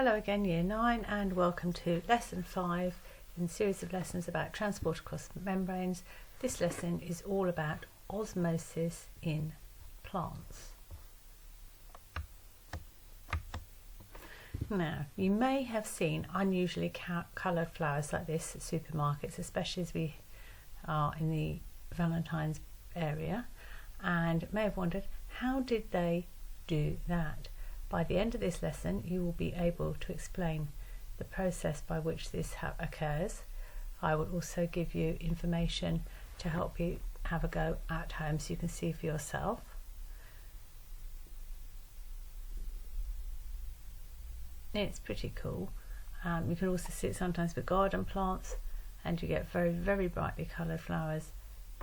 Hello again, Year 9, and welcome to Lesson 5 in a series of lessons about transport across membranes. This lesson is all about osmosis in plants. Now, you may have seen unusually coloured flowers like this at supermarkets, especially as we are in the Valentine's area, and may have wondered, how did they do that? By the end of this lesson, you will be able to explain the process by which this occurs. I will also give you information to help you have a go at home so you can see for yourself. It's pretty cool. You can also see it sometimes with garden plants, and you get very, very brightly coloured flowers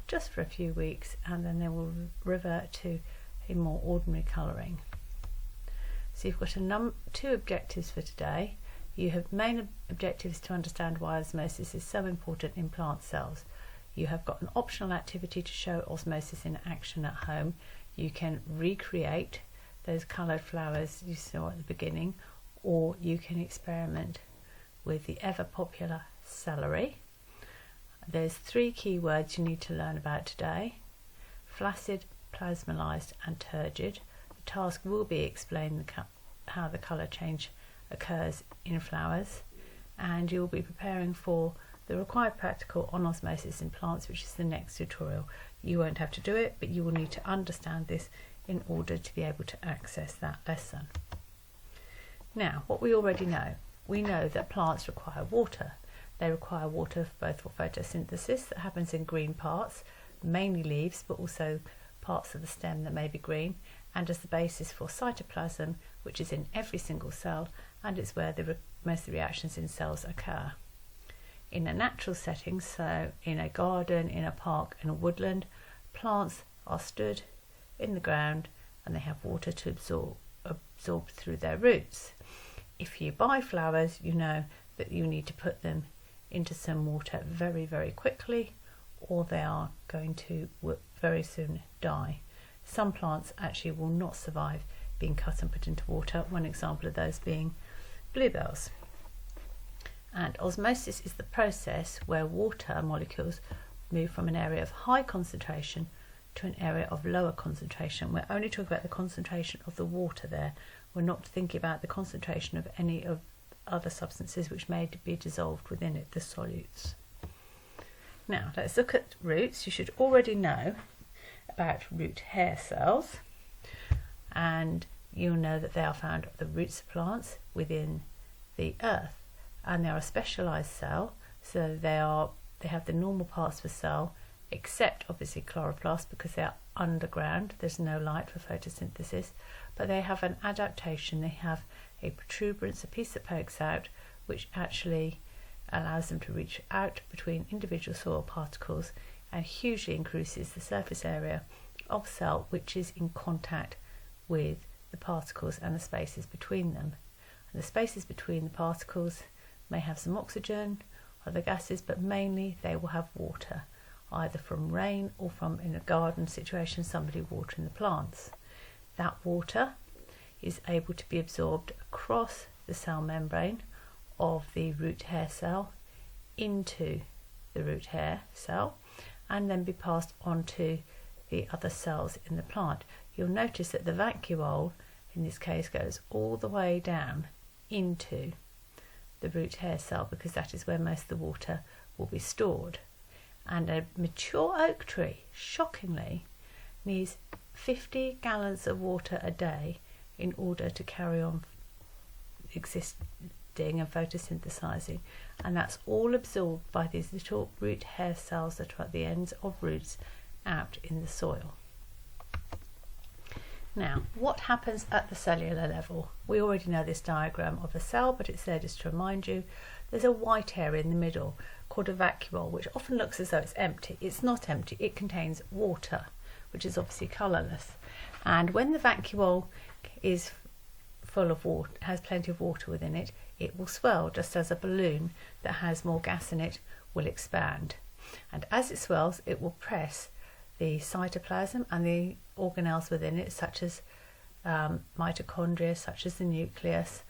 just for a few weeks, and then they will revert to a more ordinary colouring. So you've got two objectives for today. You have main objectives to understand why osmosis is so important in plant cells. You have got an optional activity to show osmosis in action at home. You can recreate those coloured flowers you saw at the beginning, or you can experiment with the ever popular celery. There's three key words you need to learn about today: flaccid, plasmalized and turgid. The task will be explain how the colour change occurs in flowers, and you'll be preparing for the required practical on osmosis in plants, which is the next tutorial. You won't have to do it, but you will need to understand this in order to be able to access that lesson. Now, what we already know, we know that plants require water. They require water both for photosynthesis that happens in green parts, mainly leaves, but also parts of the stem that may be green, and as the basis for cytoplasm, which is in every single cell, and it's where most of the reactions in cells occur. In a natural setting, so in a garden, in a park, in a woodland, plants are stood in the ground and they have water to absorb through their roots. If you buy flowers, you know that you need to put them into some water very, very quickly, or they are going to very soon die. Some plants actually will not survive being cut and put into water, one example of those being bluebells. And osmosis is the process where water molecules move from an area of high concentration to an area of lower concentration. We're only talking about the concentration of the water there. We're not thinking about the concentration of any of other substances which may be dissolved within it, the solutes. Now, let's look at roots. You should already know about root hair cells, and you'll know that they are found at the roots of plants within the earth, and they are a specialized cell, so they have the normal parts of a cell except obviously chloroplast, because they are underground, there's no light for photosynthesis, but they have an adaptation. They have a protuberance, a piece that pokes out, which actually allows them to reach out between individual soil particles and hugely increases the surface area of cell which is in contact with the particles and the spaces between them. And the spaces between the particles may have some oxygen, other gases, but mainly they will have water, either from rain or from, in a garden situation, somebody watering the plants. That water is able to be absorbed across the cell membrane of the root hair cell into the root hair cell, and then be passed on to the other cells in the plant. You'll notice that the vacuole in this case goes all the way down into the root hair cell, because that is where most of the water will be stored. And a mature oak tree, shockingly, needs 50 gallons of water a day in order to carry on existing and photosynthesizing, and that's all absorbed by these little root hair cells that are at the ends of roots out in the soil. Now, what happens at the cellular level? We already know this diagram of a cell, but it's there just to remind you. There's a white area in the middle called a vacuole, which often looks as though it's empty. It's not empty, it contains water, which is obviously colourless. And when the vacuole is full of water, has plenty of water within it, it will swell, just as a balloon that has more gas in it will expand. And as it swells, it will press the cytoplasm and the organelles within it, such as mitochondria, such as the nucleus,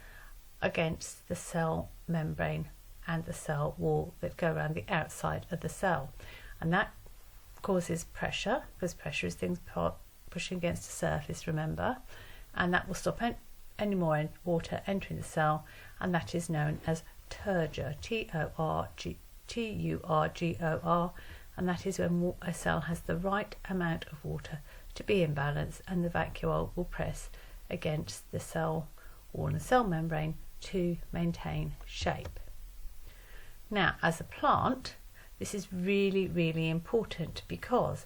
against the cell membrane and the cell wall that go around the outside of the cell, and that causes pressure, because pressure is things pushing against the surface, remember, and that will stop any more water entering the cell, and that is known as turgor, Turgor, and that is when a cell has the right amount of water to be in balance, and the vacuole will press against the cell wall and the cell membrane to maintain shape. Now, as a plant, this is really, really important, because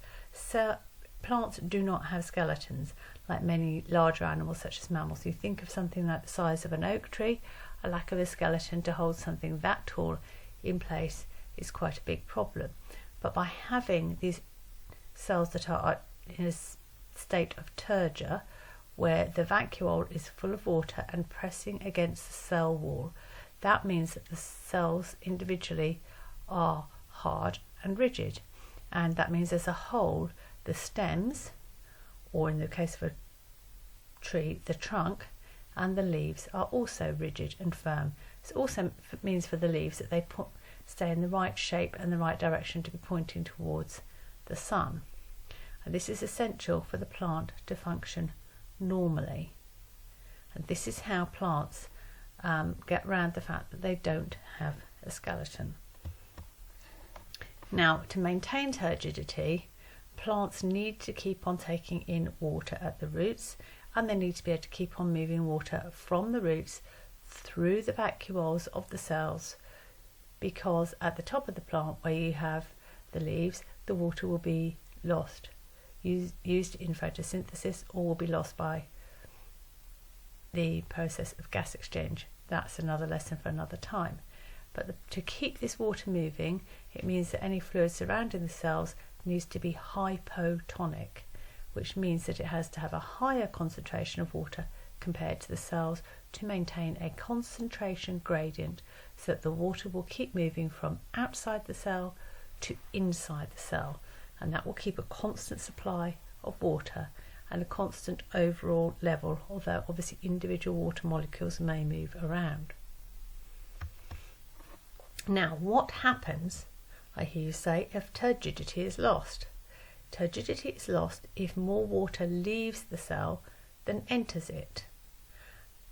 plants do not have skeletons like many larger animals such as mammals. You think of something like the size of an oak tree, a lack of a skeleton to hold something that tall in place is quite a big problem. But by having these cells that are in a state of turgor, where the vacuole is full of water and pressing against the cell wall, that means that the cells individually are hard and rigid, and that means as a whole the stems, or in the case of a tree, the trunk and the leaves, are also rigid and firm. This also means for the leaves that they stay in the right shape and the right direction to be pointing towards the sun, and this is essential for the plant to function normally. And this is how plants get around the fact that they don't have a skeleton. Now, to maintain turgidity, plants need to keep on taking in water at the roots, and they need to be able to keep on moving water from the roots through the vacuoles of the cells, because at the top of the plant where you have the leaves, the water will be lost, used in photosynthesis, or will be lost by the process of gas exchange. That's another lesson for another time. But to keep this water moving, it means that any fluid surrounding the cells needs to be hypotonic, which means that it has to have a higher concentration of water compared to the cells to maintain a concentration gradient, so that the water will keep moving from outside the cell to inside the cell, and that will keep a constant supply of water and a constant overall level, although obviously individual water molecules may move around. Now, what happens, I hear you say, if turgidity is lost? Turgidity is lost if more water leaves the cell than enters it,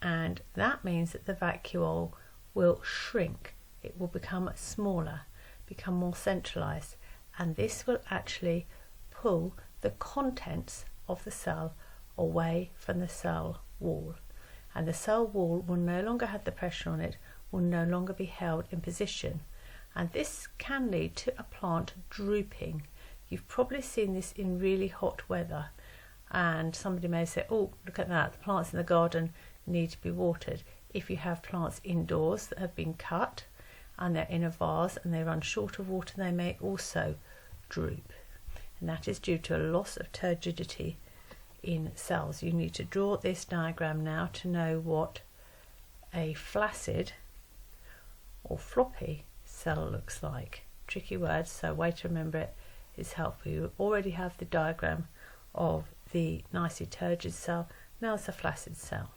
and that means that the vacuole will shrink. It will become smaller, become more centralized, and this will actually pull the contents of the cell away from the cell wall, and the cell wall will no longer have the pressure on it, will no longer be held in position, and this can lead to a plant drooping. You've probably seen this in really hot weather, and somebody may say, oh, look at that, the plants in the garden need to be watered. If you have plants indoors that have been cut and they're in a vase and they run short of water, they may also droop, and that is due to a loss of turgidity in cells. You need to draw this diagram now to know what a flaccid or floppy cell looks like. Tricky words, so a way to remember it is helpful. You already have the diagram of the nicely turgid cell. Now it's a flaccid cell.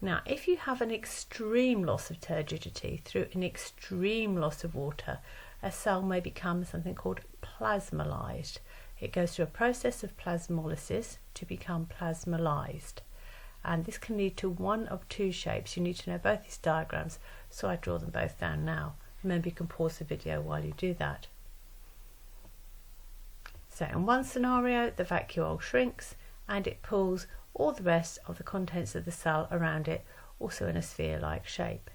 Now, if you have an extreme loss of turgidity through an extreme loss of water, a cell may become something called plasmalized. It goes through a process of plasmolysis to become plasmalized, and this can lead to one of two shapes. You need to know both these diagrams, so I draw them both down now. Remember, you can pause the video while you do that. So in one scenario, the vacuole shrinks and it pulls all the rest of the contents of the cell around it, also in a sphere-like shape.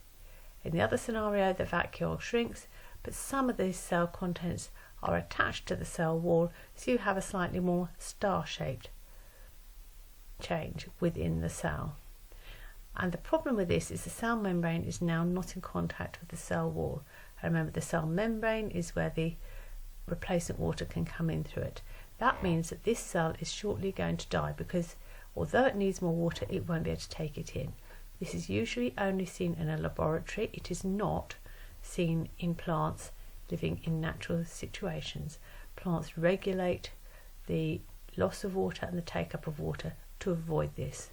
In the other scenario, the vacuole shrinks, but some of these cell contents are attached to the cell wall, so you have a slightly more star-shaped change within the cell. And the problem with this is the cell membrane is now not in contact with the cell wall. And remember, the cell membrane is where the replacement water can come in through it. That means that this cell is shortly going to die, because although it needs more water, it won't be able to take it in. This is usually only seen in a laboratory. It is not seen in plants living in natural situations. Plants regulate the loss of water and the take-up of water to avoid this,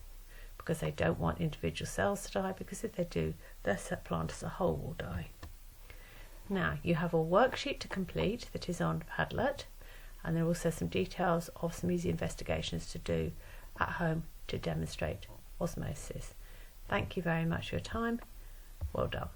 because they don't want individual cells to die, because if they do, their plant as a whole will die. Now you have a worksheet to complete that is on Padlet, and there are also some details of some easy investigations to do at home to demonstrate osmosis. Thank you very much for your time. Well done.